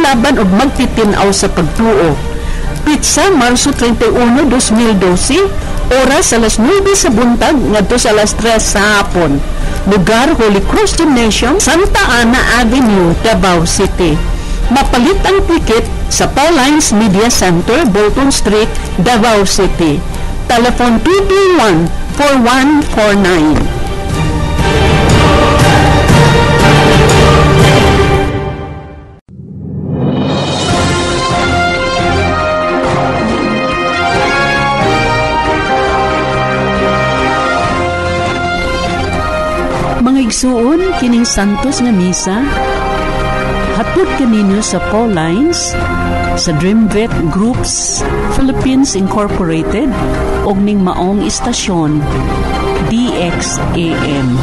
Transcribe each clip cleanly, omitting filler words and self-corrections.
magpalaban o magtitinaw sa pagtuo. Pitsa, Marso 31, 2012, oras alas 9 sa buntag ngadto sa alas 3 sa hapon. Lugar, Holy Cross Gymnasium, Santa Ana Avenue, Davao City. Mapalit ang ticket sa Paulines Media Center, Bolton Street, Davao City. Telephone 221-4149. Mga igsuon, kining Santos nga misa, hatod kanino sa Paulines, sa Dreamvet Groups Philippines Incorporated, og ning maong istasyon, DXAM.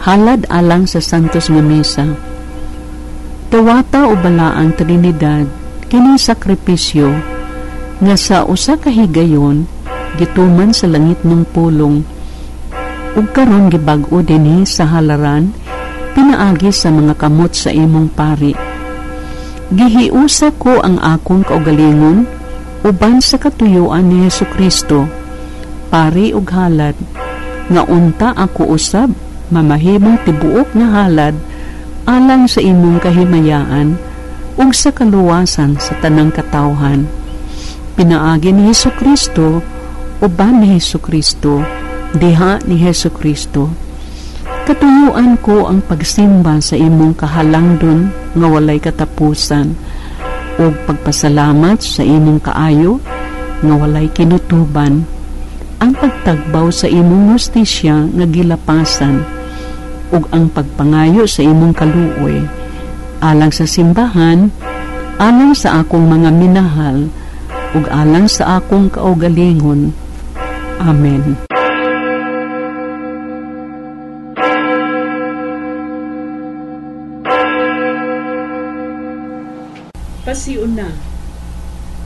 Halad alang sa Santos nga misa. Tawata o balaang Trinidad kini sakripisyo nga sa usa ka higayon gituman sa langit ng pulong ug karon gibag-o dinhi sa halaran pinaagi sa mga kamot sa imong pari. Gihiusa ko ang akong kaugalingon uban sa katuyuan ni Hesukristo, pari ug halad nga unta ako usab mamahimong tibuok nga halad alang sa imong kahimayaan ug sa kaluwasan sa tanang katawhan. Pinaagi ni Hesukristo uban ni Hesukristo, diha ni Hesukristo. Katuyuan ko ang pagsimba sa imong kahalangdon nga walay katapusan ug pagpasalamat sa imong kaayo nga walay kinutuban, ang pagtagbaw sa imong hustisya nga gilapasan ug ang pagpangayo sa imong kaluoy alang sa simbahan, alang sa akong mga minahal ug alang sa akong kaugalingon. Amen. Pasiuna,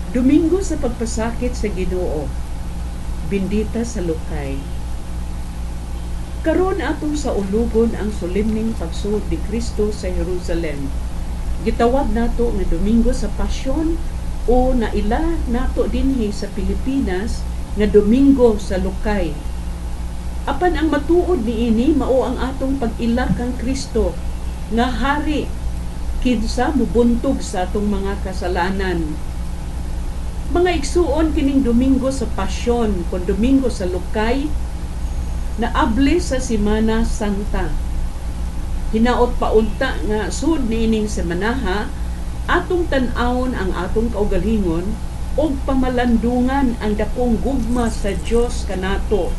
Domingo sa pagpasakit sa Ginoo, bendita sa Lukay. Karon atong sa ulugon ang solemning pagsuod ni Kristo sa Jerusalem. Gitawag nato nga Domingo sa Pasyon o naila nato dinhi sa Pilipinas nga Domingo sa Lukay. Apan ang matuod niini mao ang atong pag-ila kang Kristo nga hari kinsa mubuntog sa atong mga kasalanan. Mga igsuon kining Domingo sa Pasyon kon Domingo sa Lukay naabli sa Semana Santa. Hinaot paunta nga sud niining semanaha atong tan-awon ang atong kaugalingon ug pamalandungan ang dakong gugma sa Dios kanato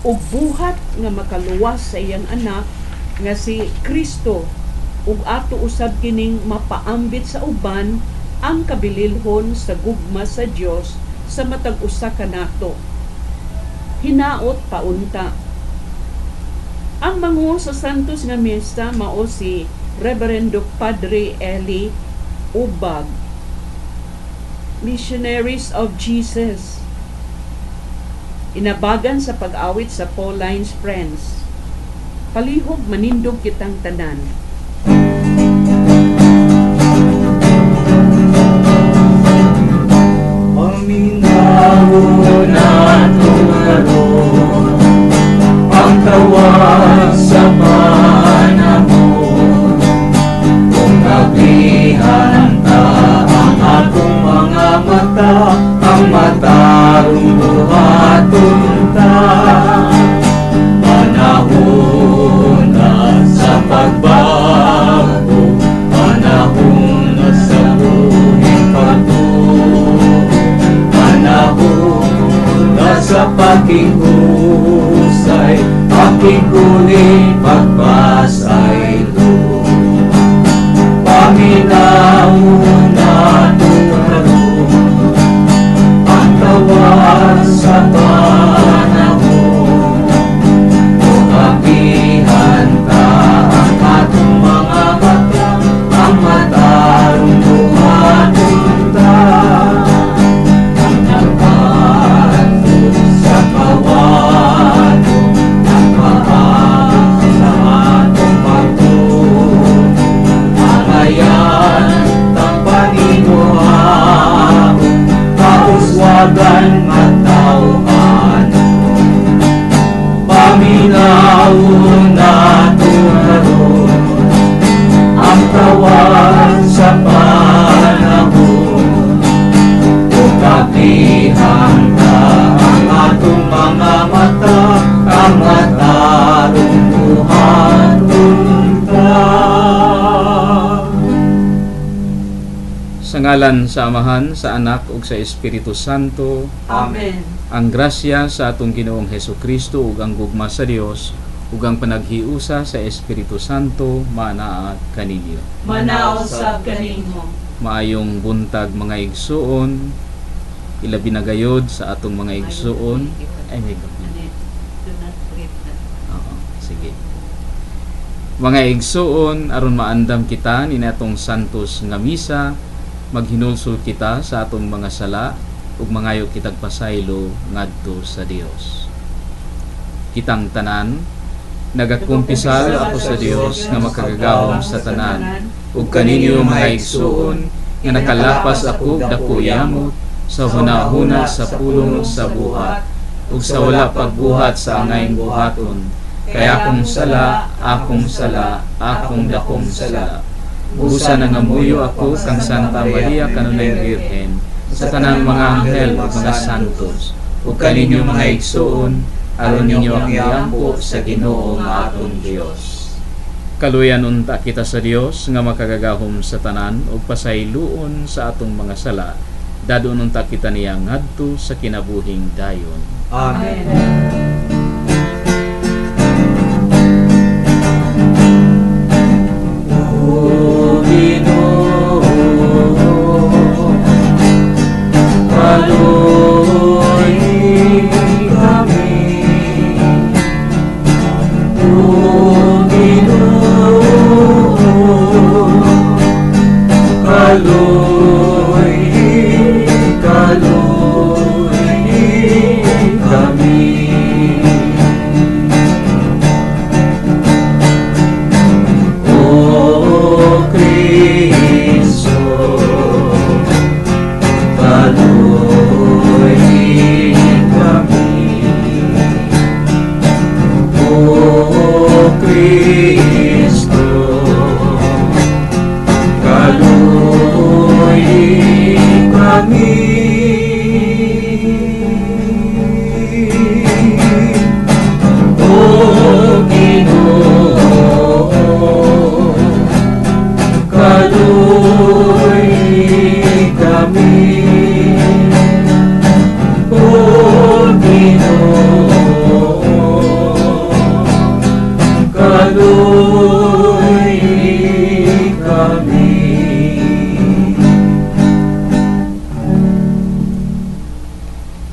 ug buhat nga makaluwas sa iyang anak nga si Kristo ug ato usab kining mapaambit sa uban ang kabililhon sa gugma sa Dios sa matag usa kanato. Hinaot paunta. Ang manguo sa Santos nga misa mao si Reverendo Padre Eli Ubag, Missionaries of Jesus. Inabagan sa pag-awit sa Paulines Friends. Palihog manindog kitang tanan. Paminaw nato karon ang tawag sa panahon, kung naglihan ta ang atong mga mata, ang matarong buhaton ta. Panahon na sa pagbago, panahon na sa buhing pagtuo, panahon na sa pagkihusay, aking kulit pagpasaylo. Paminahon nato karon ang tawag sa panahon, kung apihan ta ang atong mga mata, ang matarong buhay. Sa ngalan sa Amahan, sa Anak ug sa Espiritu Santo. Amen. Ang grasya sa atong Ginoong Hesukristo ug ang gugma sa Dios ug ang panaghiusa sa Espiritu Santo manaa kaninyo. Manaw sa kanimo. Maayong buntag mga igsuon, ilabi na gayod sa atong mga igsuon. Ay, may sige. Mga igsuon, aron maandam kita ni natong santos nga misa, maghinulsol kita sa atong mga sala ug mangayo kitag pasaylo ngadto sa Dios. Kitang tanan nagakumpisal ako sa Dios nga makagagahom sa tanan ug kaninyo mga igsuon nga nakalapas ako dako yamot sa hunahuna sa pulong sa buhat ug sa wala pagbuhat sa angayng buhaton. Kaya akong sala, akong dakong sala. Busa na ngamuyo ako kang Santa Maria kanunay Birhen, sa tanang mga anghel ug mga santos, ug kaninyo mga igsuon, aron ninyo ang iampo sa Ginoo nga atong Dios. Kaluyan unta kita sa Dios nga makagagahom sa tanan ug pasayloon sa atong mga sala, dadon unta kita niya ngadto sa kinabuhing dayon. Amen.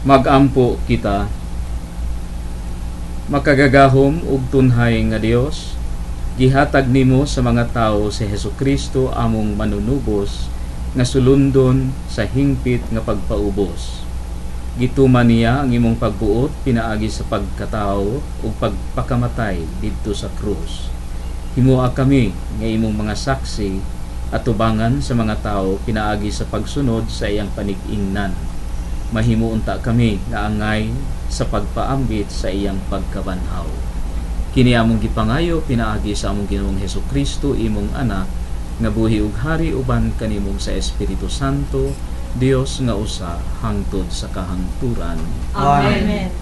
Magampo kita. Makagagahom ug tunhay nga Dios, gihatag nimo sa mga tawo si Hesukristo among manunubos nga sulundon sa hingpit nga pagpaubos. Gituman niya ang imong pagbuot pinaagi sa pagkatao ug pagpakamatay didto sa krus. Himuha kami nga imong mga saksi at tubangan sa mga tao pinaagi sa pagsunod sa iyang panig-ingnan. Mahimuunta kami nga angay sa pagpaambit sa iyang pagkabanhaw. Kini among gipangayo pinaagi sa among Ginoong Hesukristo imong anak nga buhi ug hari uban kanimong sa Espiritu Santo, Dios nga usa hangtod sa kahangturan. Amen.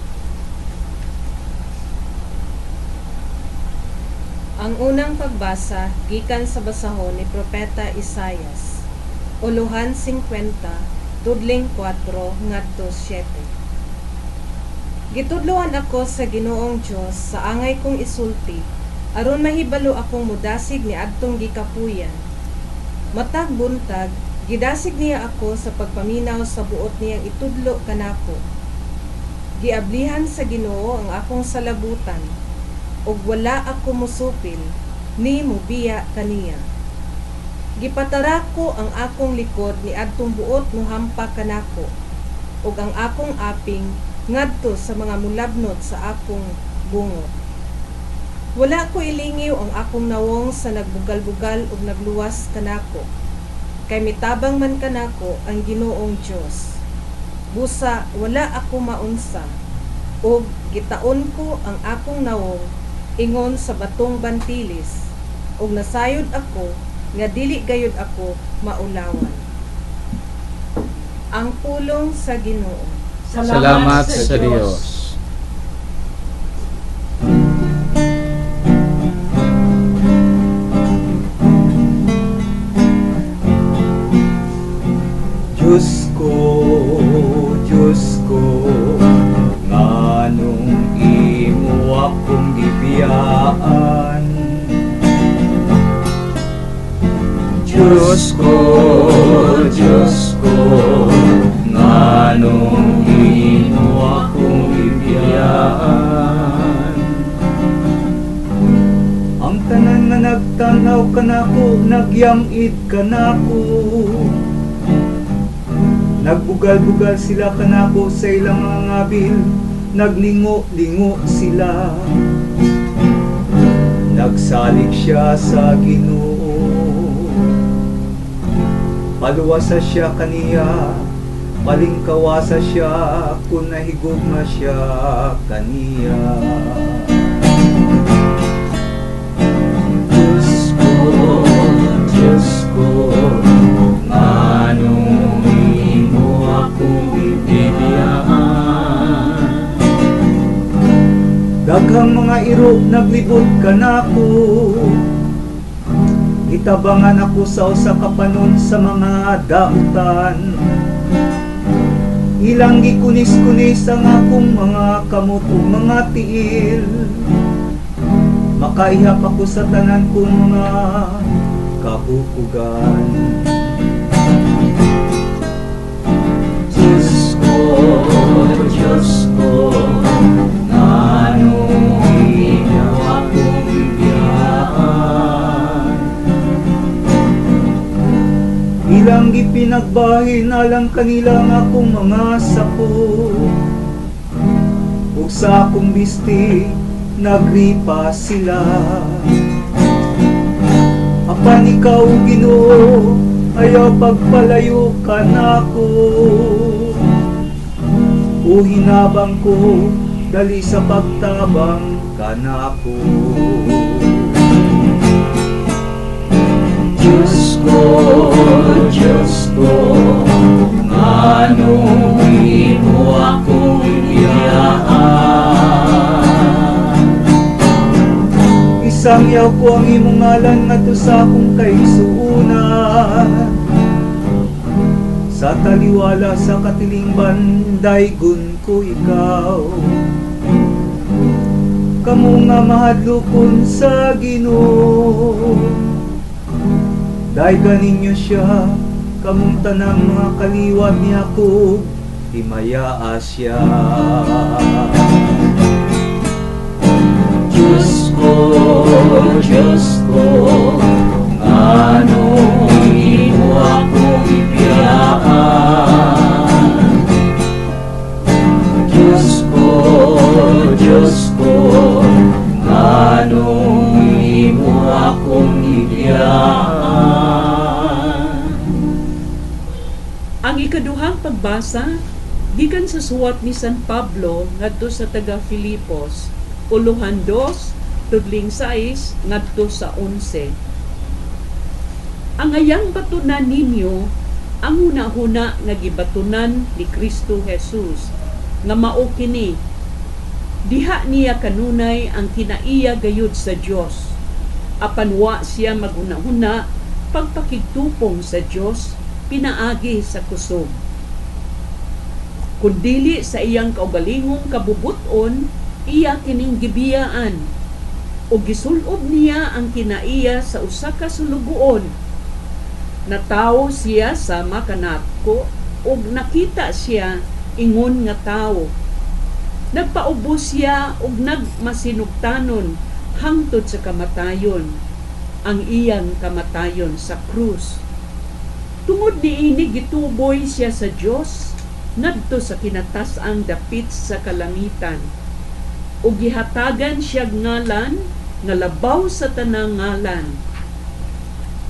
Ang unang pagbasa gikan sa basahon ni Propeta Isaias, Uluhan 50, Tudling 4 ngadto 7. Gitudloan ako sa Ginoong Dios sa angay kong isulti, aron mahibalo akong mudasig ni adtong gikapuyan. Matag buntag, gidasig niya ako sa pagpaminaw sa buot niyang itudlo kanako. Giablihan sa Ginoo ang akong salabutan, ug wala ako musupil, ni mubiya kaniya. Gipatara ko ang akong likod ni adtong buot mohampa kanako, ug ang akong aping ngadto sa mga mulabnot sa akong bungot. Wala ko ilingiw ang akong nawong sa nagbugal-bugal ug nagluwas kanako, kay mitabang man kanako ang Ginoong Dios. Busa wala ako maunsa, ug gitaon ko ang akong nawong ingon sa batong bantilis, ug nasayod ako nga dili gayud ako maulawan. Ang pulong sa Ginoo. Salamat sa Dios. Diyos ko, nganong imo akong gibiyaan. Diyos ko, nganong imo akong gibiyaan. Ang tanan nga nagtanaw kanako, nagyamid kanako. Nagbugal-bugal sila kanako sa ilang mga ngabil, naglingo-lingo sila. Nagsalig siya sa Ginoo, paluwasa siya kaniya, palingkawasa siya kung nahigugma siya kaniya. Diyos ko, nganong imo akong bibiyaan. Daghang mga iro naglibot kanako, itabangan ako sa usa ka panon sa mga dautan. Ilang gikunis-kunis ang akong mga kamot ug mga tiil. Makaihap ako sa tanan kong mga kabukugan. Diyos ko, nganong imo akong bibiyaan. Ilang gipinagbahin alang kanila nga akong mga sapo, ug sa akong bisti nagripa sila. Apan ikaw, Ginoo, ayaw pagpalayo ka nako. O hinabang ko, dali sa pagtabang ka nako. Diyos ko, nganong imo akong bibiyaan. Isangyaw ko ang imong ngalan ngadto sa akong kaigsuonan. Sa taliwala sa katilingban, daygon ko ikaw. Kamu nga mahadlokon sa Ginoo. Daygan ninyo siya, kamong tanang mga kaliwat niya ko, himayaa siya. Diyos ko, nganong imo akong bibiyaan. Diyos ko, nganong imo akong bibiyaan. Ang ikaduhang pagbasa gikan sa suwat ni San Pablo ngadto sa taga Filipos, Uluhan 2, tudling 6 ngadto sa 11. Ang ayang batunan ninyo ang hunahuna nga gibatunan ni Kristo Jesus nga mao kini, diha niya kanunay ang kinaiya gayud sa Dios, apan wa siya maghunahuna pagpakigtupong sa Dios pinaagi sa kusog, kundili sa iyang kaugalingong kabubuton iya kining gibiyaan, o gisulob niya ang kinaiya sa usa ka sulugoon. Natawo siya sama kanako ug nakita siya ingon nga tawo. Nagpaubos siya ug nagmasinugtanon hangtod sa kamatayon, ang iyang kamatayon sa krus. Tungod niini gituboy siya sa Dios ngadto sa kinatas-ang dapit sa kalangitan, ug gihatagan siya ngalan nga labaw sa tanang ngalan.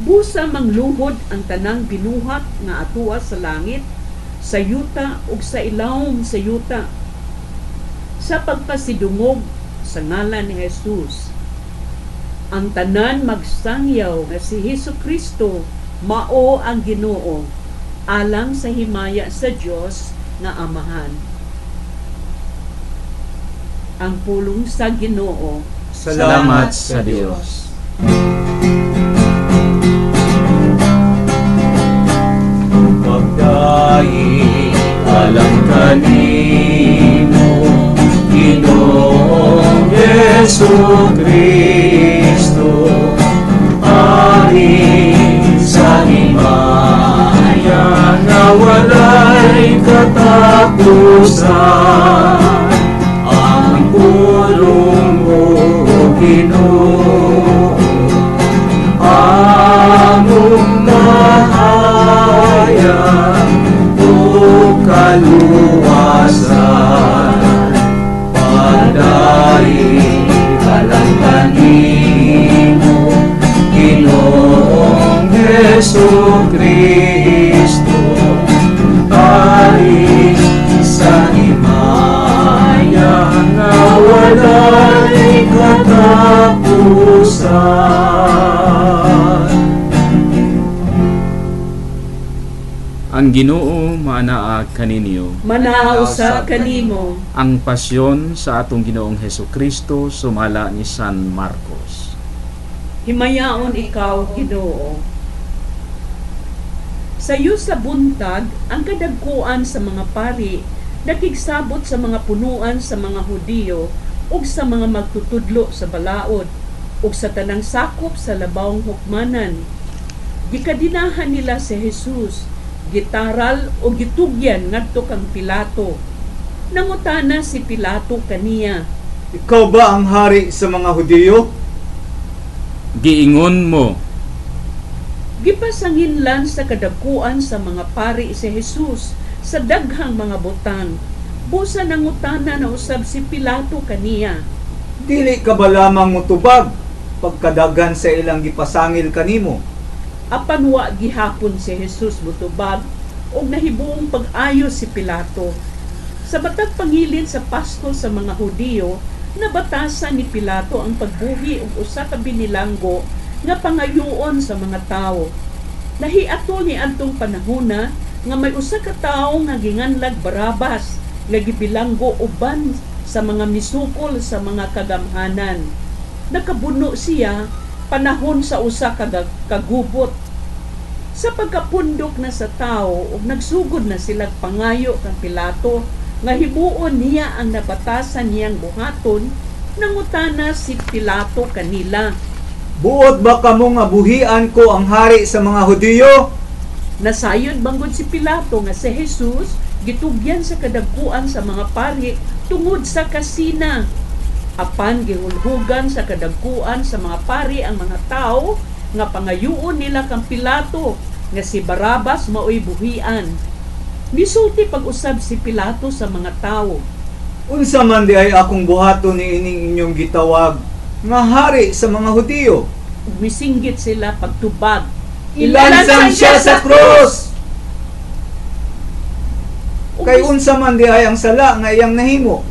Busa mangluhod ang tanang binuhat nga atua sa langit, sa yuta ug sa ilawom sa yuta, sa pagpasidungog sa ngalan ni Jesus. Ang tanan magsangyaw nga si Hesukristo mao ang Ginoo, alang sa himaya sa Dios nga Amahan. Ang pulong sa Ginoo. Salamat sa Diyos. Pagdaan katapusan. Ang pulong mo, Ginoo, among mahayag o kaluwasan. Pagdaig alang kanimo, Ginoong Jesucristo, tayo sa himaya na wala'y katapusan. Ang Ginoo maanaa kaninyo. Manahaw sa kanimo. Ang pasyon sa atong Ginoong Hesukristo sumala ni San Marcos. Himayaon ikaw, Ginoo. Sayo sa buntag, ang kadagkuan sa mga pari, nakigsabot sa mga punuan sa mga Hudiyo, ug sa mga magtutudlo sa balaod, ug sa tanang sakop sa labawng hukmanan. Gikadinahan nila si Jesus, gitaral o gitugyan ngadto kang Pilato. Nangutana si Pilato kaniya, Ikaw ba ang hari sa mga Hudiyo? Giingon mo, gipasanginlan sa kadagkuan sa mga pari si Jesus sa daghang mga butang. Busa nangutana na usab si Pilato kaniya, Dili ka ba lamang mutubag pagkadagan sa ilang gipasangil kanimo? apan wa gihapon si Jesus mutubag og nahibuong pag-ayo si Pilato. Sa batag pangilin sa Pasko sa mga Hudiyo, nabatasan ni Pilato ang pagbuhi og usa ka binilanggo nga pangayoon sa mga tawo. Nahiato ni adtong panahona nga may usa ka tawo nga ginganlag Barabas nga gibilanggo uban sa mga misukol sa mga kagamhanan. Nakabuno siya panahon sa usa ka kagubot. Sa pagkapundok na sa tawo ug nagsugod na sila pangayo kang Pilato nga himuon niya ang nabatasan niyang buhaton, nangutana si Pilato kanila, Buot ba kamo nga buhian ko ang hari sa mga Hudiyo? nasayon banggod si Pilato nga si Jesus gitugyan sa kadagkuan sa mga pari tungod sa kasina. Apan gihulhugan sa kadagkuan sa mga pari ang mga tao nga pangayuon nila kang Pilato nga si Barabas maoy buhian. Misulti pag-usab si Pilato sa mga tao, Unsa man di ay akong buhaton ni ining inyong gitawag nga hari sa mga Hudiyo? ug misinggit sila pagtubag, Ilansang siya sa krus! Ug Kay unsa man di ay ang sala nga iyang nahimo?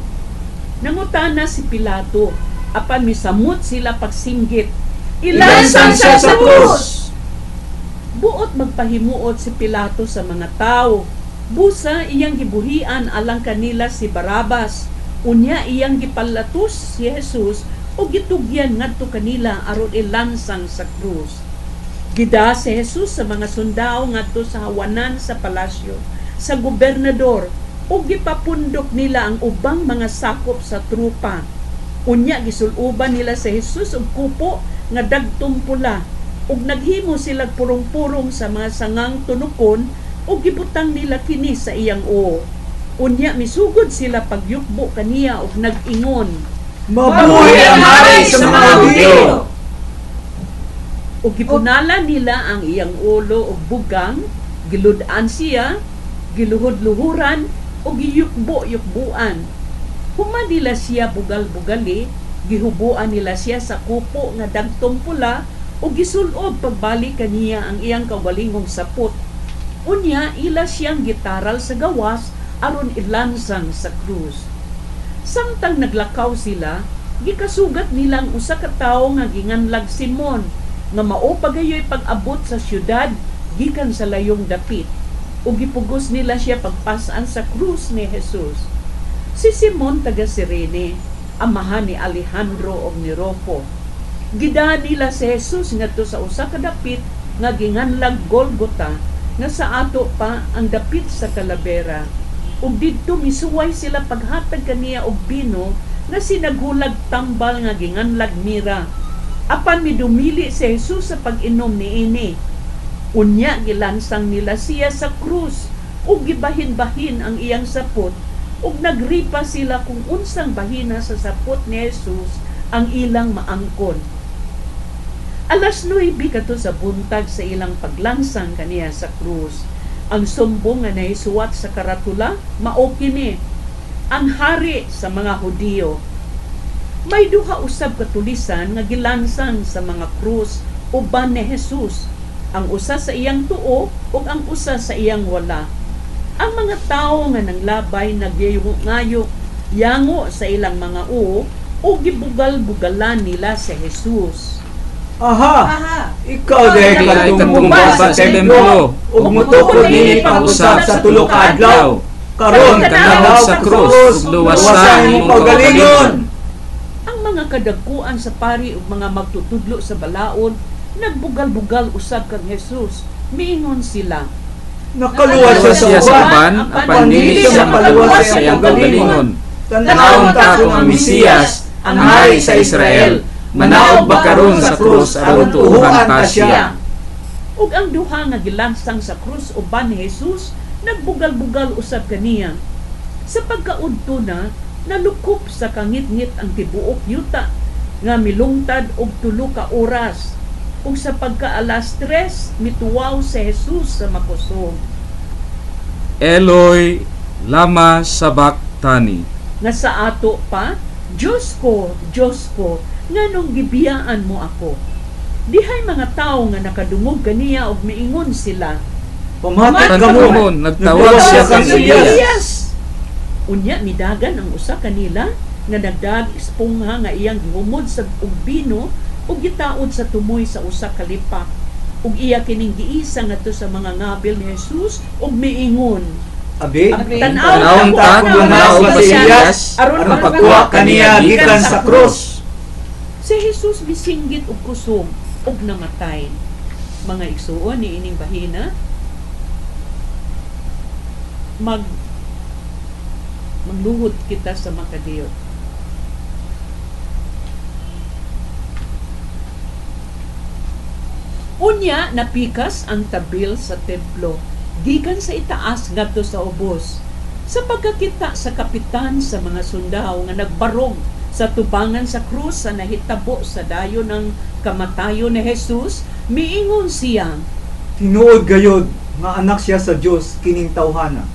nangutana si Pilato, apan misamot sila pagsinggit, Ilansang siya sa krus! Buot magpahimuot si Pilato sa mga tao. Busa iyang gibuhian alang kanila si Barabas. Unya iyang gipalatus si Jesus o gitugyan ngadto kanila aron ilansang sa krus. Gida si Jesus sa mga sundao ngadto sa hawanan sa palasyo sa gobernador ug gipapundok nila ang ubang mga sakop sa trupa. Unya gisuluban nila si Jesus og kupo nga dagtong pula ug naghimo sila purong-purong sa mga sangang tunukon ug gibutang nila kini sa iyang uo. Unya misugod sila pagyukbo kaniya ug nag-ingon, Mabuhay ang hari sa mga Hudiyo! ug gipunala nila ang iyang ulo ug bugang, gilud-an siya, giluhod-luhuran ug giyukbo-yukbuan. Human nila siya bugal-bugali, gihubuan nila siya sa kupo nga dagtong pula ug gisulob pagbalik kaniya ang iyang kawalingong sapot. Unya ila siyang gitaral sa gawas aron ilansang sa krus. Samtang naglakaw sila, gikasugat nilang usa ka tawo nga ginganlag Simon nga mao pagayoy pag-abot sa syudad gikan sa layong dapit. Ug gipugos nila siya pagpasan sa krus ni Jesus. Si Simon taga Cirene, amahan ni Alejandro ug ni Rufo. Gida nila si Jesus ngadto sa usa ka dapit nga ginganlag Golgota, nga sa ato pa ang dapit sa Calavera. Ug didto misuway sila paghatag kaniya og bino nga sinaghulag tambal nga ginganlag mira. Apan midumili si Jesus sa pag-inom niini. Unya gilansang nila siya sa krus ug gibahin-bahin ang iyang sapot ug nagripa sila kung unsang bahina sa sapot ni Jesus ang ilang maangkon. Alas 9 kadto sa buntag sa ilang paglansang kaniya sa krus, ang sumbong nga naisuwat sa karatula mao kini: ang hari sa mga Hudiyo. May duha usab ka tulisan nga gilansang sa mga krus uban ni Jesus, ang usa sa iyang tuo ug ang usa sa iyang wala. Ang mga tawo nga nanglabay nagyayo yango sa ilang mga uo o gibugal-bugalan nila si Jesus. Aha! Ikaw dahil Ay katungguba sa templo ug mutukod nini pag-usab sa tulo ka adlaw. Karon kanawag sa krus ug luwasan imong kaugalingon. Ang mga kadagkuan sa pari ug mga magtutudlo sa balaod nagbugal-bugal usab kang Jesus. Miingon sila, nakaluwas siya sa uban, apan dili siya makaluwas sa iyang kaugalingon. Tanawon ta kung ang Mesiyas, ang hari sa Israel, manaog ba karon sa krus aron tuuhan ta siya. Ug ang duha nga gilansang sa krus uban ni Jesus nagbugal-bugal usab kaniya. Sa pagkaudto na, nalukop sa kangit-ngit ang tibuok yuta nga milungtad og 3 ka oras. Ug sa pagka-alas 3 mituwaw si Jesus sa makusog. Eloi lama sabachthani. Nga sa ato pa, Diyos ko, nganong gibiyaan mo ako? Dihay mga tao nga nakadungog kaniya og miingon sila, Pamatik ka Tanto mo, mo, nagtawag siya kang Elias. Unya midagan ang usa kanila nga nagdag espongha nga iyang gihumod sa og bino ug gitaod sa tumoy sa usa ka lipak. Ug iya kining giisa ngadto sa mga ngabil ni Jesus ug miingon, Abi, Tanawon ta kung naog ba si Elias aron pagkuha kaniya gikan sa krus. Si Jesus bisinggit og kusog ug namatay. Mga igsuon ni ining bahina, magluhod kita sa makadiyot. Unya napikas ang tabil sa templo gikan sa itaas ngadto sa ubos. Sa pagkakita sa kapitan sa mga sundao nga nagbarog sa tubangan sa krus sa nahitabo sa dayon ng kamatayon ni Jesus, miingon siya, Tinuod gayod nga anak siya sa Dios kining tawhana.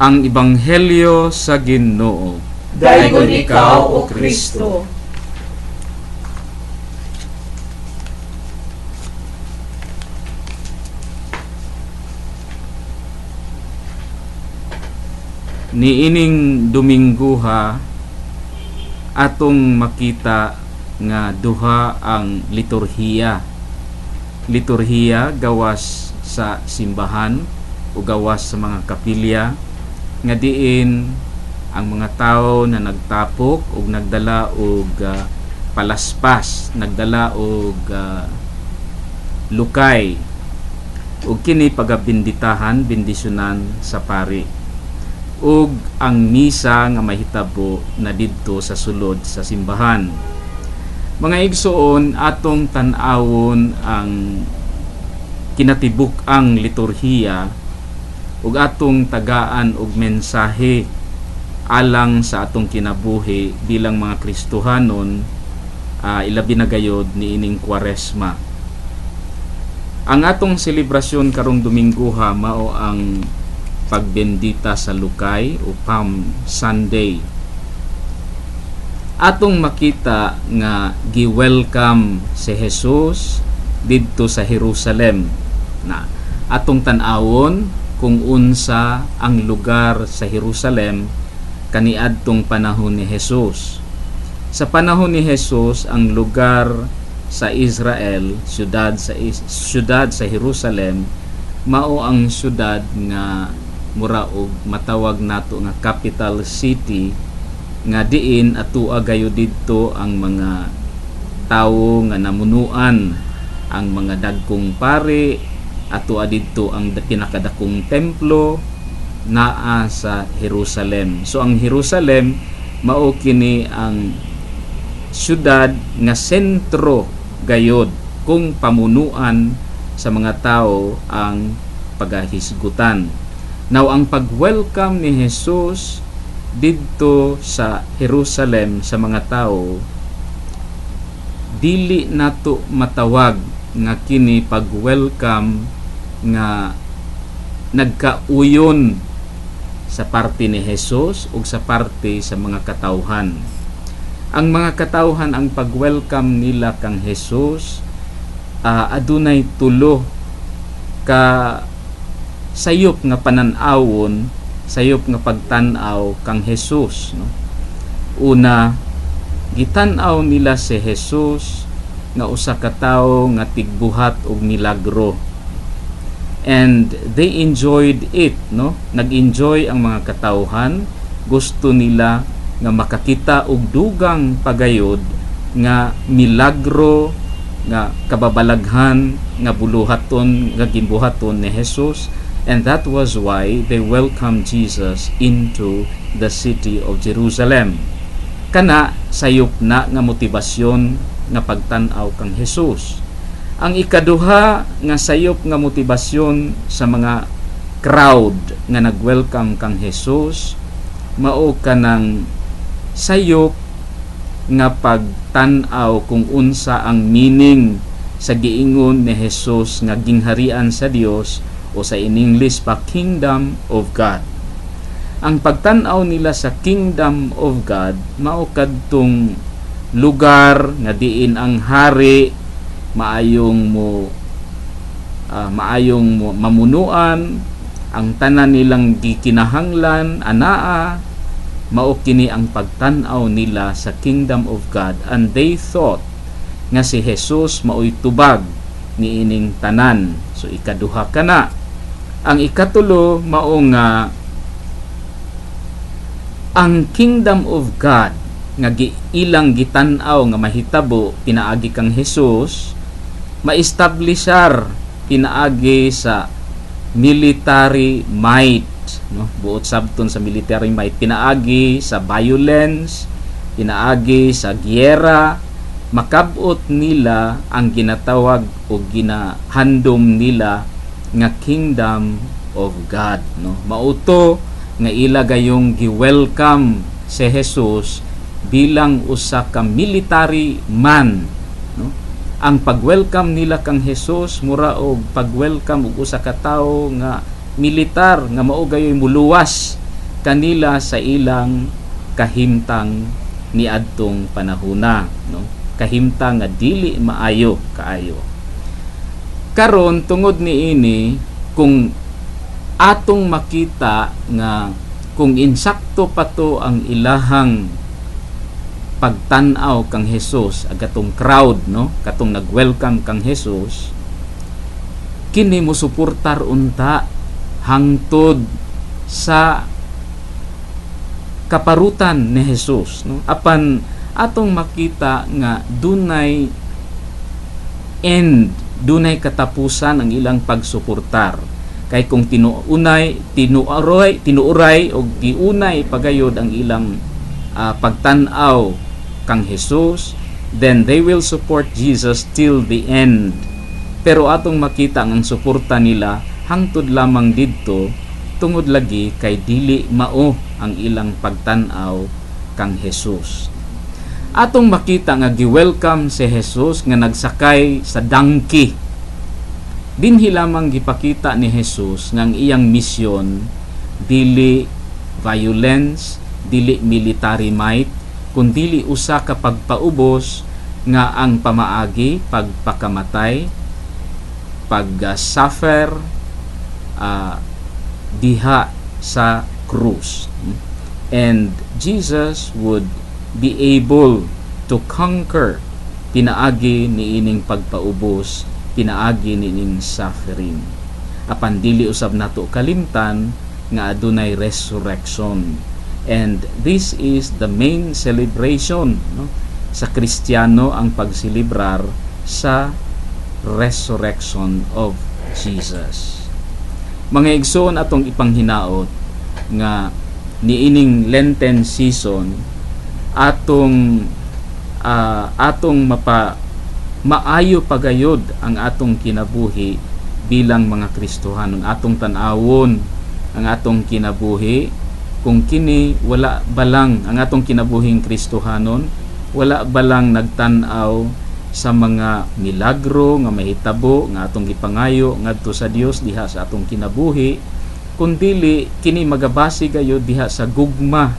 Ang Ebanghelyo sa Ginoo. Dayon ikaw, O Kristo. Niining Domingguha atong makita nga duha ang liturhiya. Liturhiya gawas sa simbahan o gawas sa mga kapilya nga diin ang mga tao na nagtapok ug nagdala og palaspas, nagdala og lukay ug kini pagabinditahan, bendisyonan sa pari. Ug ang misa nga mahitabo na didto sa sulod sa simbahan. Mga igsoon, atong tan-awon ang kinatibuk-ang liturhiya ug atong tagaan og mensahe alang sa atong kinabuhi bilang mga Kristohanon, ilabi na gayod niining Kwaresma. Ang atong selebrasyon karong Domingguha mao ang pagbendita sa lukay o Palm Sunday. Atong makita nga gi-welcome si Jesus didto sa Jerusalem. Na atong tan-awon kung unsa ang lugar sa Jerusalem kaniadtong panahon ni Jesus. Sa panahon ni Jesus, ang lugar sa Israel, syudad sa Jerusalem, mao ang syudad nga mura og matawag nato nga capital city, nga diin atua gayo didto ang mga tawo nga namunuan, ang mga dagkong pari, atua didto ang pinakadakong templo naa sa Jerusalem. So ang Jerusalem mao kini ang syudad nga sentro gayod kung pamunuan sa mga tao ang pagahisgutan. Now ang pag-welcome ni Jesus didto sa Jerusalem sa mga tao, dili nato matawag nga kini pag-welcome nga nagkauyon sa parte ni Jesus o sa parte sa mga katawhan. Ang mga katawhan, ang pag-welcome nila kang Jesus, adunay tulo ka sayop nga pananawon, sayop nga pagtan-aw kang Jesus, no? Una, gitan-aw nila si Jesus nga usa ka tawo nga tigbuhat og milagro. And they enjoyed it, no? Nag-enjoy ang mga katawhan, gusto nila nga makakita og dugang pagayod nga milagro nga kababalaghan nga buluhaton nga gimbuhaton ni Jesus. And that was why they welcomed Jesus into the city of Jerusalem. Kana sayop na nga motibasyon nga pagtan-aw kang Jesus. Ang ikaduha nga sayop nga motibasyon sa mga crowd nga nag-welcome kang Jesus, mao kanang sayop nga pagtan-aw kung unsa ang meaning sa giingon ni Jesus nga gingharian sa Dios, o sa in English pa Kingdom of God. Ang pagtan-aw nila sa Kingdom of God mao kadtong lugar nga diin ang hari maayong mamunuan, ang tanan nilang gikinahanglan anaa, mao kini ang pagtan-aw nila sa Kingdom of God, and they thought nga si Jesus maoy tubag ni ining tanan. So ikaduha kana. Ang ikatulo mao nga ang Kingdom of God nga ilang gitan-aw nga mahitabo pinaagi kang Jesus, ma-establishar pinaagi sa military might, no? Buot sabton sa military might, pinaagi sa violence, pinaagi sa giyera, makabot nila ang ginatawag o ginahandom nila nga Kingdom of God, no? Mauto nga ila gayong gi-welcome si Jesus bilang usa ka military man, no? Ang pag-welcome nila kang Jesus mura og pag-welcome og usa ka tawo nga militar nga mao gayoy muluwas kanila sa ilang kahimtang niadtong panahona, no? Kahimtang nga dili maayo kaayo. Karon tungod niini, kung atong makita nga kung insakto pa to ang ilahang pagtan-aw kang Jesus, agatong crowd, no, katong nag-welcome kang Jesus, kini mo suportar unta hangtod sa kaparutan ni Jesus, no? Apan atong makita nga dunay end, dunay katapusan ang ilang pagsuportar. Kay kung tinuuray o giunay pagayod ang ilang pagtan-aw kang Jesus, then they will support Jesus till the end. Pero atong makita ang suporta nila hangtod lamang didto tungod lagi kay dili mao ang ilang pagtan-aw kang Jesus. Atong makita nga gi-welcome si Jesus nga nagsakay sa donkey. Dinhi lamang gipakita ni Jesus nga ang iyang misyon dili violence, dili military might, kundi usa ka pagpaubos nga ang pamaagi, pagpakamatay, pag-suffer diha sa krus. And Jesus would be able to conquer pinaagi ni ining pagpaubos, pinaagi ni ining suffering. Apan dili usab nato kalimtan nga adunay resurrection. And this is the main celebration, no? Sa Kristiyano ang pagsilibrar sa resurrection of Jesus. Mga igsoon atong ipanghinaot nga niining Lenten season atong maayo pagayod ang atong kinabuhi bilang mga Kristohanon. Atong tan-awon ang atong kinabuhi, kung kini wala balang ang atong kinabuhing Kristohanon, wala balang nagtan-aw sa mga milagro nga mahitabo nga atong gipangayo ngadto sa Dios diha sa atong kinabuhi, kundili kini magabase gayud diha sa gugma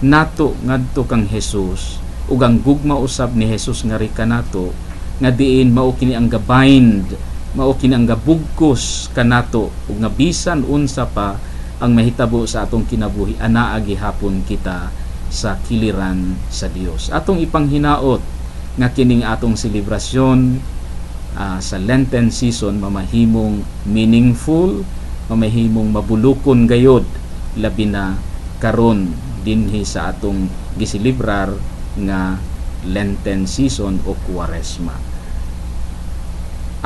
nato ngadto kang Hesus, ug ang gugma usab ni Hesus nga rika nato nga diin mao kini ang gabind, mao kini ang gabugkos kanato, ug nga bisan unsa pa ang mahitabo sa atong kinabuhi, anaa gihapon kita sa kiliran sa Dios. Atong ipanghinaot nga kining atong selebrasyon sa Lenten season mamahimong meaningful, mamahimong mabulukon gayod, labi na karon dinhi sa atong gisilibrar nga Lenten season o Kwaresma.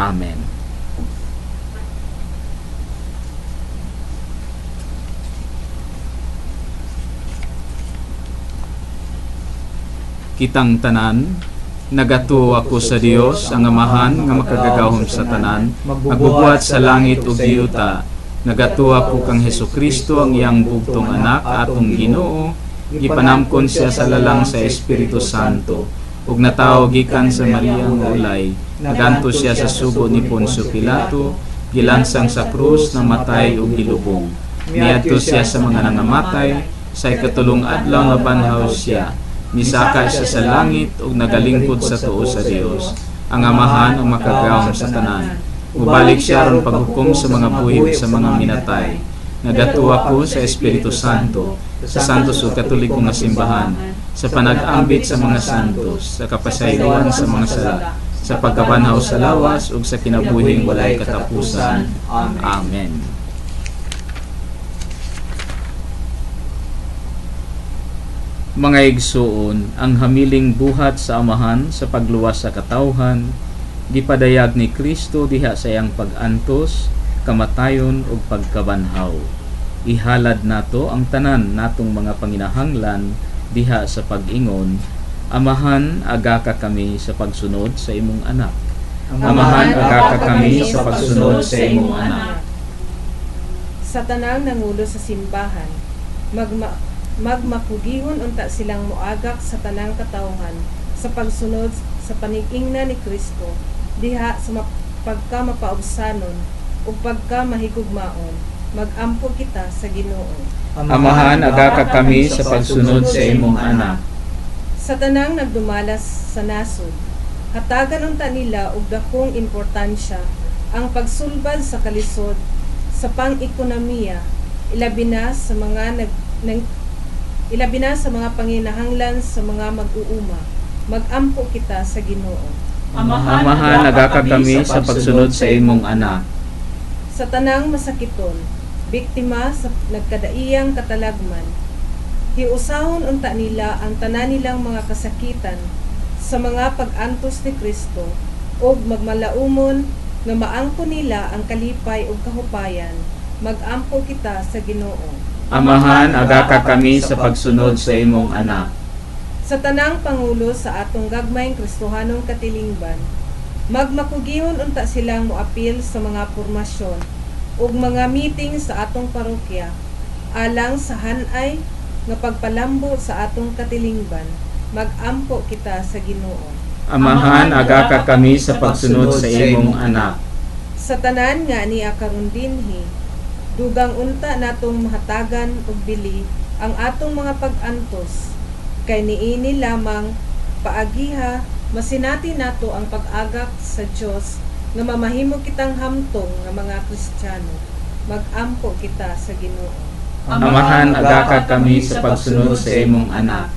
Amen. Kitang tanan, nagatuo ako sa Dios, ang Amahan nga makagagahom sa tanan, magbubuhat sa langit ug yuta. Nagatuo ako kang Hesukristo, ang iyang bugtong anak, atong Ginoo, gipanamkon siya sa lalang sa Espiritu Santo, ug natawo gikan sa Maria nga ulay, naganto siya sa sugo ni Poncio Pilato, gilansang sa krus, namatay ug gilubong. Niadto siya sa mga nangamatay, sa ikatulong adlaw nga banhaw siya. Misaka siya sa langit ug nagalingkod sa tuo sa Dios, ang Amahan ang makagahom sa tanan. Ubalik siya ron paghukom sa mga buhi ug sa mga minatay. Nagatuo ako sa Espiritu Santo, sa santos ug katoliko nga simbahan, sa panag-ambit sa mga santos, sa kapasayloan sa mga sala, sa pagkabanhaw sa lawas ug sa kinabuhing walay katapusan. Amen. Mga igsuon, ang hamiling buhat sa Amahan sa pagluwas sa katawhan, gipadayag ni Kristo diha sa iyang pag-antos, kamatayon ug pagkabanhaw. Ihalad nato ang tanan natong mga panginahanglan diha sa pag-ingon, Amahan, aga ka kami sa pagsunod sa imong anak. Amahan, aga ka kami sa pagsunod sa imong anak. Sa tanang nangulo sa simbahan, magmakugihon unta silang moagak sa tanang katawhan sa pagsunod sa panig-ingna ni Kristo diha sa pagkamapaubsanon ug pagkamahigugmaon. Magampo kita sa Ginoo. Amahan, aga ka kami sa pagsunod sa imong anak. Sa tanang nagdumalas sa nasod, hatagan unta nila og dakong importansya ang pagsulbad sa kalisod sa pang-ekonomiya, ilabi na sa mga panginahanglan sa mga mag-uuma. Magampo kita sa Ginoo. Amahan, aga ka kami sa pagsunod sa imong anak. Sa tanang masakiton, biktima sa nagkadaiyang katalagman, hiusahon unta nila ang tanan nilang mga kasakitan sa mga pag-antos ni Kristo ug magmalaumon nga maangko nila ang kalipay ug kahupayan. Magampo kita sa Ginoo. Amahan, aga ka kami sa pagsunod sa imong anak. Sa tanang pangulo sa atong gagmayng Kristohanong katilingban, magmakugihon unta silang moapil sa mga pormasyon ug mga meeting sa atong parokya alang sa hanay nga pagpalambo sa atong katilingban. Magampo kita sa Ginoo. Amahan, aga ka kami sa pagsunod sa imong anak. Sa tanan nga niya karon dinhi, dugang unta natong mahatagan og bili ang atong mga pag-antos, kay niini lamang paagiha masinati nato ang pag-agak sa Dios nga mamahimo kitang hamtong nga mga Kristiyano. Magampo kita sa Ginoo. Amahan, aga ka kami sa pagsunod sa imong anak.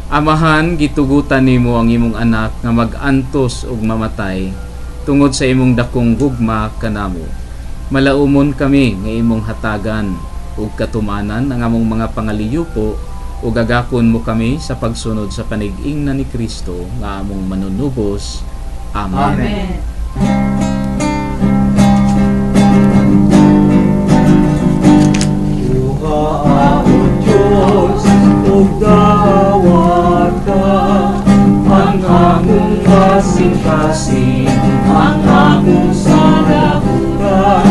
Amahan, gitugutan nimo ang imong anak nga mag-antos ug mamatay tungod sa imong dakong gugma kanamo. Malaumon kami nga imong hatagan ug katumanan ang among mga pangaliyupo ug gagakon mo kami sa pagsunod sa panig-ingna ni Kristo nga among manunubos. Amen. Amen. Ang among kasing-kasing, ang among sarahuran,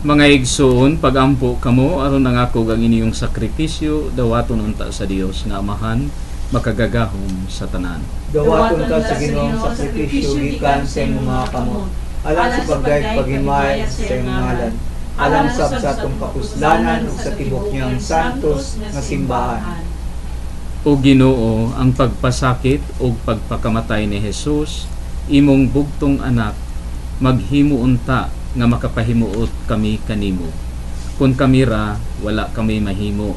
Mga igsoon, pagampo kamo aron nangako ang inyong sakripisyo dawaton unta sa Dios nga Amahan makagagahom sa tanan. Dawaton ta sa Ginoong sakripisyo gikan sa imong mga kamot. Alang sa pagdayeg paghimay sa imong ngalan. Alang sa atong kapuslanan ug sa tibok niyang santos nga simbahan. O Ginoo, ang pagpasakit o pagpakamatay ni Jesus, imong bugtong anak, maghimo unta nga makapahimuot kami kanimo. Kung kamira, wala kami mahimo.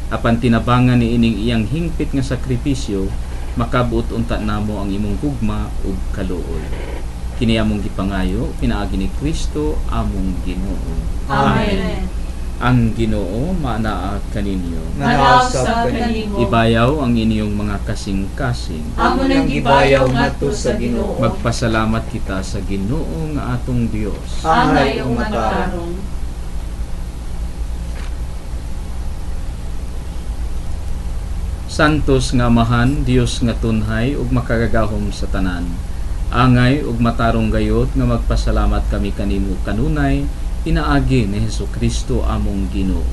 Apan tinabangan ni ining iyang hingpit nga sakripisyo, makabuot unta namo ang imong gugma ug kaluoy. Kini among gipangayo, pinaagi ni Kristo among Ginoo. Amen. Ang Ginoo manaa kaninyo. Nanaasab kanimo. Ibayaw ang inyong mga kasing-kasing. Amo nang gibayaw ngadto sa Ginoo. Magpasalamat kita sa Ginoo nga atong Dios. Angay o matarong. Santos nga Amahan, Dios nga tunhay ug makagagahom sa tanan. Angay ug matarong gayot nga magpasalamat kami kanimo kanunay pinaagi ni Hesukristo among Ginoo.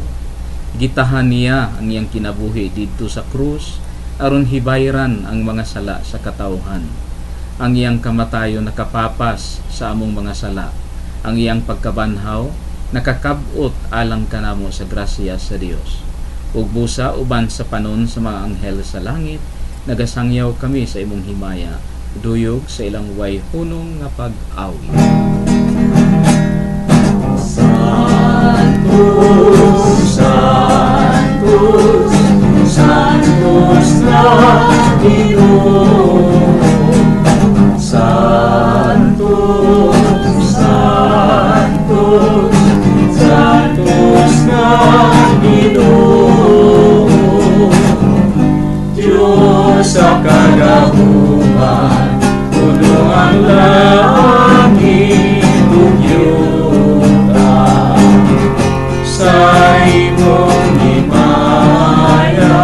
Gitahan niya ang iyang kinabuhi didto sa krus aron hibayran ang mga sala sa katawhan. Ang iyang kamatayon nakapapas sa among mga sala. Ang iyang pagkabanhaw nakakabot alang kanamo sa grasya sa Dios. Ug busa uban sa panon sa mga anghel sa langit, nagasangyaw kami sa imong himaya, duyog sa ilang way hunong nga pag-awit. Santos, Santos, Santos na Ginoo. Santos, Santos, Santos na Ginoo. Diyos sa kagahuman, puno ang langit ug sa imong himaya,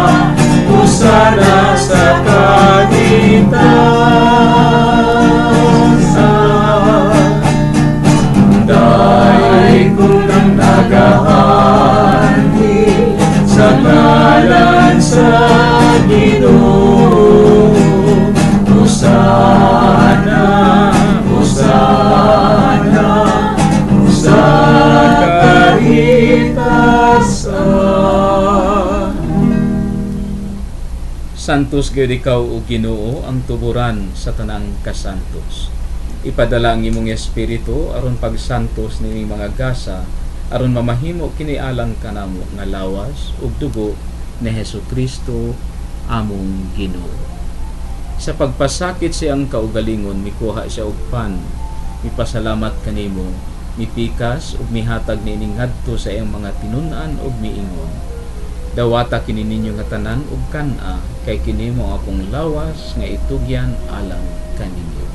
usana sa kaligtasan. Dahil ko nang nagahani sa ngalan sa Ginoo. Usana, usana, usana Santos gyud ikaw o Ginoo ang tuburan sa tanang kasantos. Ipadala ang imong espiritu aron pagsantos ni mga gasa aron mamahimo kini alang kanamo nga lawas ug dugo ni Hesukristo among Ginoo. Sa pagpasakit siyang kaugalingon mikuha siya og pan, mipasalamat kanimo, mipikas ug mihatag niining ngadto sa iyang mga tinun-an ug miingon. Dawata kini ninyo nga tanan ug kan-a kay kini mo akong lawas nga itugyan alang kaninyo.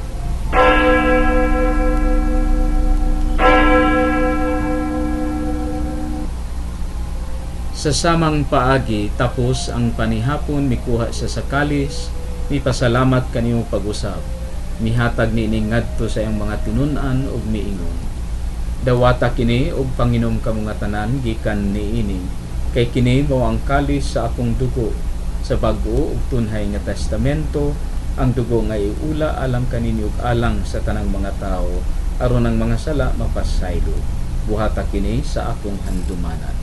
Sa samang paagi tapos ang panihapon mikuha sa sakalis, mipasalamat kanimo pag-usab. Mihatag niining ngadto sa iyang mga tinun-an ug miingon. Dawata kini og panginom kamo nga tanan gikan niini. Kay kini mao ang kalis sa akong dugo sa bag-o ug tunhay nga testamento, ang dugo nga iula alang kaninyo ug alang sa tanang mga tao aron ang mga sala mapasaylo. Buhata kini sa akong handumanan.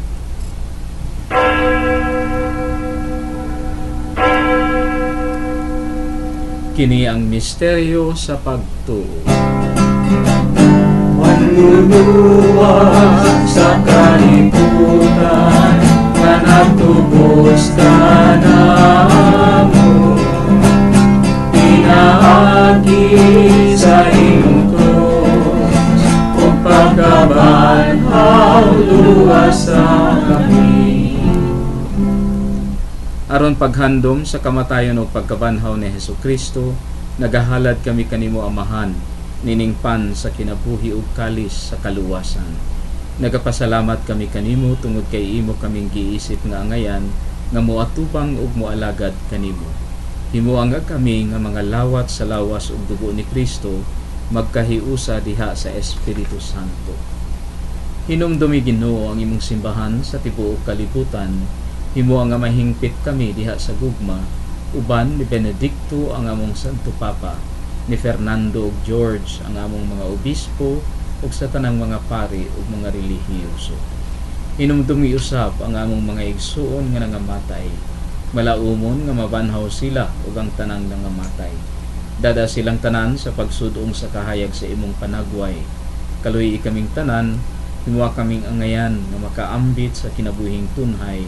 Kini ang misteryo sa pagtuo. Manluluwas sa kalibutan na nagtubos ka namo. Pinaagi sa iyong krus o pagkabanhaw luwas sa kami. Aron paghandom sa kamatayon o pagkabanhaw ni Hesukristo, nagahalad kami kanimo Amahan, nining pan sa kinabuhi ug kalis sa kaluwasan. Nagapasalamat kami kanimo tungod kay imo kaming giisip nga angayan nga moatubang ug moalagad kanimo. Himuanga kami nga mga lawat sa lawas ug dugo ni Kristo magkahiusa diha sa Espiritu Santo. Hinumdumi Ginoo ang imong simbahan sa tibuok kalibutan. Himo ang mahingpit kami diha sa gugma, uban ni Benedicto ang among Santo Papa, ni Fernando ug George ang among mga obispo ug sa tanang mga pari ug mga relihiyoso. Hinumdumi usab ang among mga igsuon nga nangamatay. Malaumon nga mabanhaw sila ug ang tanang nangamatay. Dada silang tanan sa pagsudong sa kahayag sa imong panagway. Kaluy kaming tanan, himuha kaming angayan nga makaambit sa kinabuhing tunhay,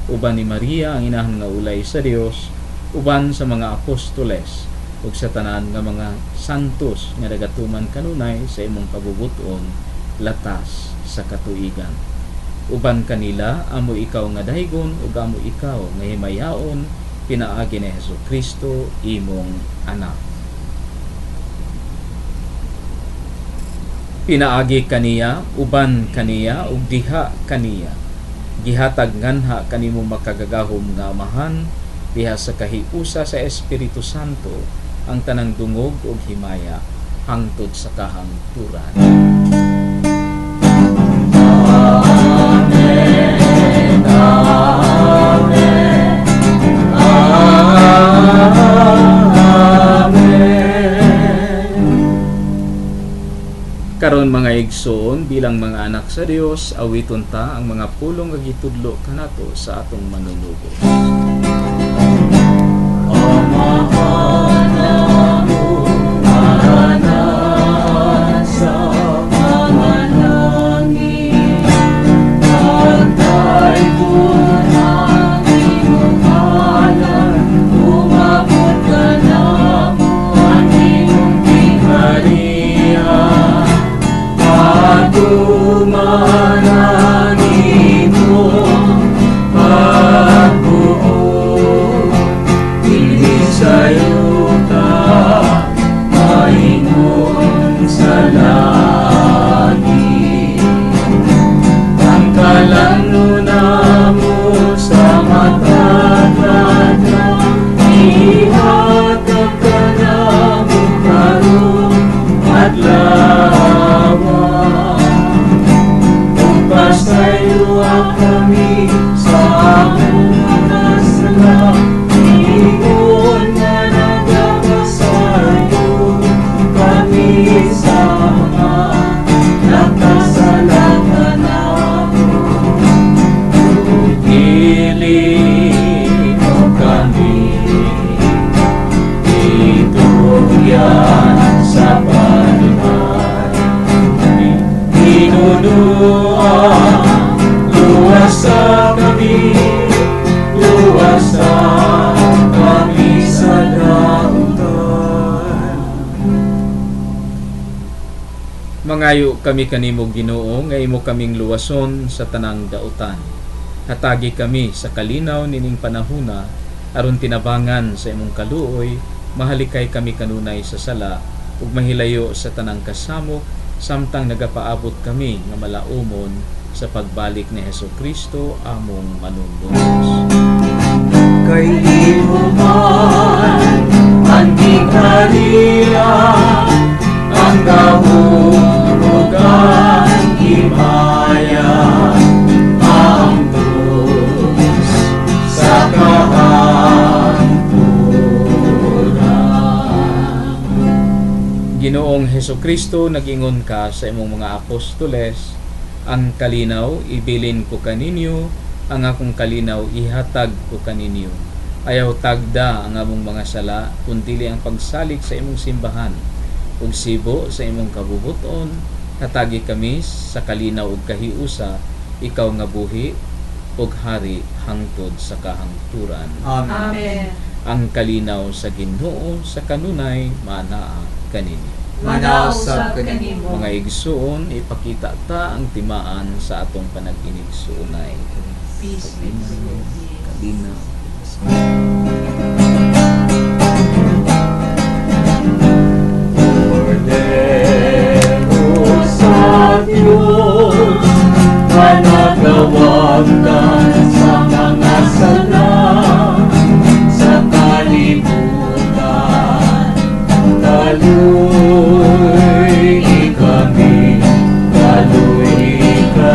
uban ni Maria ang inahan nga ulay sa Dios, uban sa mga apostoles ug sa tanan nga mga santos nga nagatuman kanunay sa imong kabubuton latas sa katuigan. Uban kanila amo ikaw nga daygon ug amo ikaw nga himayaon pinaagi ni Hesukristo imong anak. Pinaagi kaniya, uban kaniya ug diha kaniya. Gihatag nganha kanimo makagagahom nga amahan diha sa kahiusa sa Espiritu Santo ang tanang dungog ug himaya hangtod sa kahangturan. Amen. Amen. Karon mga igsoon, bilang mga anak sa Dios, awiton ta ang mga pulong nga gitudlo kanato sa atong manunubos. Mangayo kami kanimo Ginoo nga imo kaming luwason sa tanang dautan. Hatagi kami sa kalinaw nining panahuna aron tinabangan sa imong kaluoy, mahalikay kami kanunay sa sala ug mahilayo sa tanang kasamok samtang nagapaabot kami nga malaumon sa pagbalik ni Hesukristo among manunubos. Kay imo man ang gikariya ang kahulugan himaya ang Diyos sa kahangturan. Ginoong Hesukristo, nag-ingon ka sa imong mga apostoles, ang kalinaw ibilin ko kaninyo, ang akong kalinaw ihatag ko kaninyo. Ayaw tagda ang among mga sala, kundi ang pagsalig sa imong simbahan ug sibo sa imong kabubuton. Hatagi kami sa kalinaw ug kahiusa, ikaw nga buhi ug hari hangtod sa kahangturan. Amen. Ang kalinaw sa Ginoo sa kanunay manaa kanini. Manaw sa kanimo. Mga igsuon, ipakita ta ang timaan sa atong panag-inigsuonay. Peace. Kalinaw. Cordero sa Diyos, panagawagdan sa mga sala, sa kalibutan, kaluy kami, kaluy kami.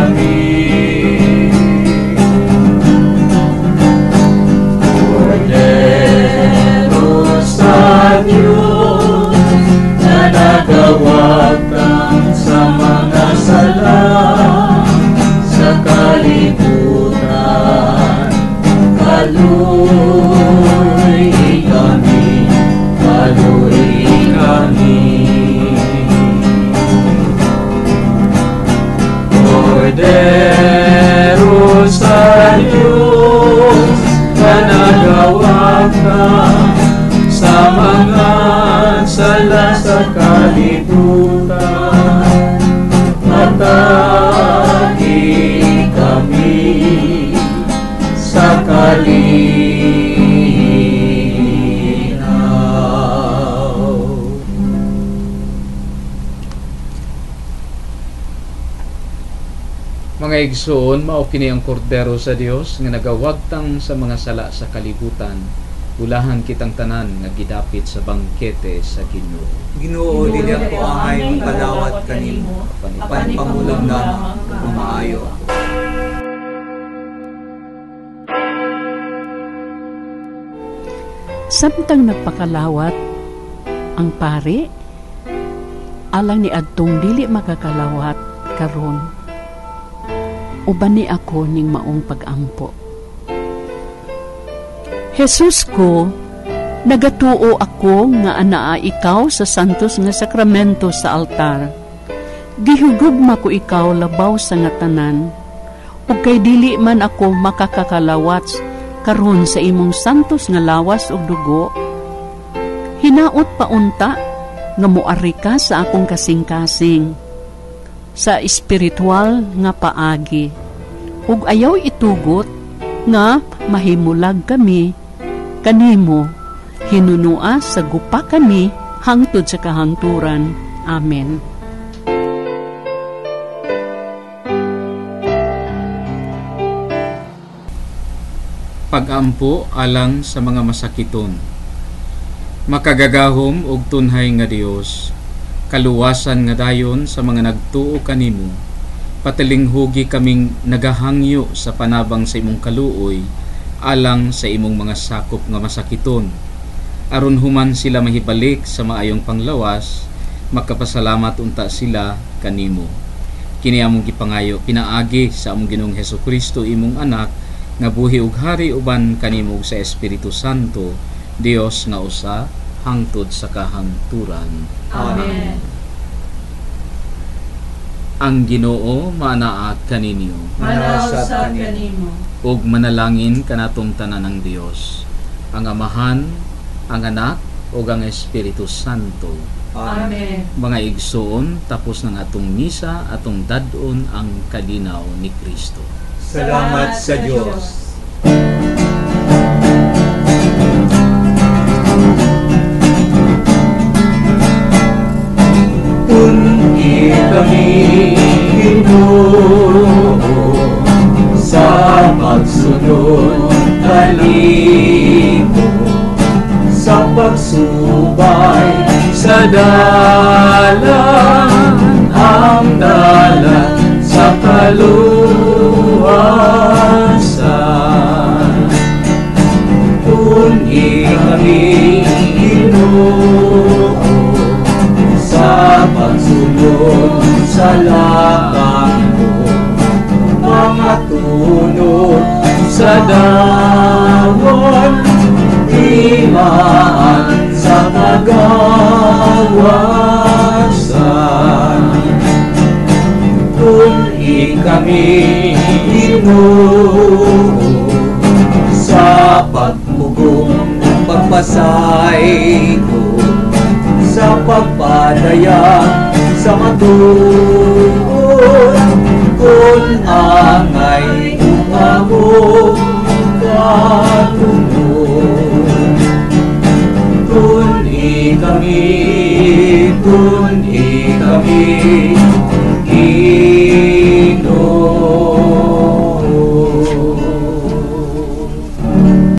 Kordero sa Diyos na nagawag ka sa mga sala sa kalibutan. Matagi kami sa kalinaw. Mga igsoon, mao kini ang kordero sa Dios nga nagawagtang sa mga sala sa kalibutan. Ulahan kitang tanan nga gidapit sa bangkete sa Ginoo. Ginoo, dili ako angay magkalawat kanimo. Apan pamulang lamang kung maayo ako. Samtang nagpakalawat ang pari, alang ni adtong dili makakalawat karon. Uban ni ako ning maong pag-ampo. Jesus ko, nagatuo ako nga anaa ikaw sa santos nga sakramento sa altar. Gihugugma ko ikaw labaw sa nga tanan, ug kay dili man ako makakakalawat karon sa imong santos nga lawas ug dugo. Hinaot paunta nga moari ka sa akong kasing-kasing, sa espiritual nga paagi, ug ayaw itugot nga mahimulag kami kanimo, hinunua sa gupa kami hangtod sa kahangturan. Amen. Pag-ampo alang sa mga masakiton. Makagagahom og tunhay nga Dios, kaluwasan nga dayon sa mga nagtuo kanimo. Patilinghugi kaming nagahangyo sa panabang sa imong kaluoy alang sa imong mga sakop nga masakiton. Aron human sila mahibalik sa maayong panglawas, makapasalamat unta sila kanimo. Kini among gipangayo pinaagi sa among Ginoong Hesukristo imong anak, nga buhi ug hari uban kanimo sa Espiritu Santo, Dios nga usa hangtod sa kahangturan. Amen. Ang Ginoo manaa kaninyo. Manasab kanimo. Ug manalangin kanatong tanan ng Dios, ang Amahan, ang Anak, ug ang Espiritu Santo. Amen. Mga igsoon, tapos ng atong misa, atong dadon ang kalinaw ni Kristo. Salamat sa Diyos. Puni kami, Ginoo, sa pagsunod kanimo, sa pagsubay sa dalan, ang dalan sa kaluwasan. Puni kami, Ginoo, sa pagsunod sa lakang mo, mga tunod sa dawon, imaan sa pagawasan. Puni kami, Ginoo, sa pagpugong pagpasay ko, sa pagpadaya sa matuon, kung angay umamo katunod. Tuni kami